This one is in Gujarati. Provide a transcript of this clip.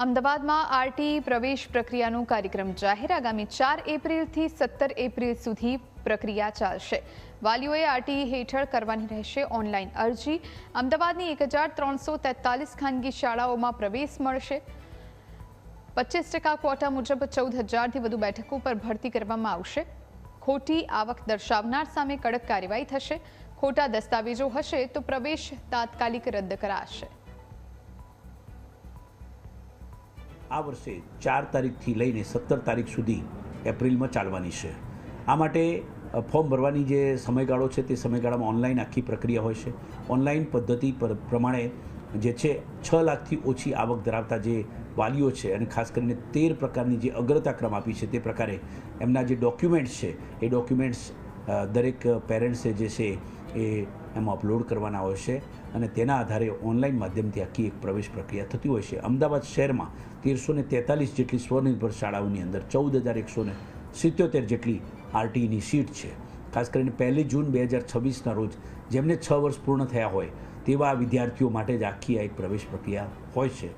અમદાવાદમાં આરટી પ્રવેશ પ્રક્રિયાનો કાર્યક્રમ જાહેર આગામી 4 એપ્રિલથી 17 એપ્રિલ સુધી પ્રક્રિયા ચાલશે। વાલીઓએ આરટી હેઠળ કરવાની રહેશે ઓનલાઈન અરજી। અમદાવાદની 1343 ખાનગી શાળાઓમાં પ્રવેશ મળશે। 25% ક્વોટા મુજબ 14,000થી વધુ બેઠકો પર ભરતી કરવામાં આવશે। ખોટી આવક દર્શાવનાર સામે કડક કાર્યવાહી થશે। ખોટા દસ્તાવેજો હશે તો પ્રવેશ તાત્કાલિક રદ કરાશે। આ વર્ષે 4 તારીખથી લઈને 17 તારીખ સુધી એપ્રિલમાં ચાલવાની છે। આ માટે ફોર્મ ભરવાની જે સમયગાળો છે તે સમયગાળામાં ઓનલાઈન આખી પ્રક્રિયા હોય છે। ઓનલાઈન પદ્ધતિ પ્રમાણે જે છે 6 લાખથી ઓછી આવક ધરાવતા જે વાલીઓ છે અને ખાસ કરીને 13 પ્રકારની જે અગ્રતાક્રમ આપી છે તે પ્રકારે એમના જે ડોક્યુમેન્ટ્સ છે એ ડોક્યુમેન્ટ્સ દરેક પેરેન્ટ્સે જે છે એ એમાં અપલોડ કરવાના હોય છે અને તેના આધારે ઓનલાઈન માધ્યમથી આખી એક પ્રવેશ પ્રક્રિયા થતી હોય છે। અમદાવાદ શહેરમાં 1343 જેટલી સ્વનિર્ભર શાળાઓની અંદર 14,177 જેટલી આરટીઈની સીટ છે। ખાસ કરીને 1 જૂન 2026ના રોજ જેમને 6 વર્ષ પૂર્ણ થયા હોય તેવા વિદ્યાર્થીઓ માટે જ આખી આ એક પ્રવેશ પ્રક્રિયા હોય છે।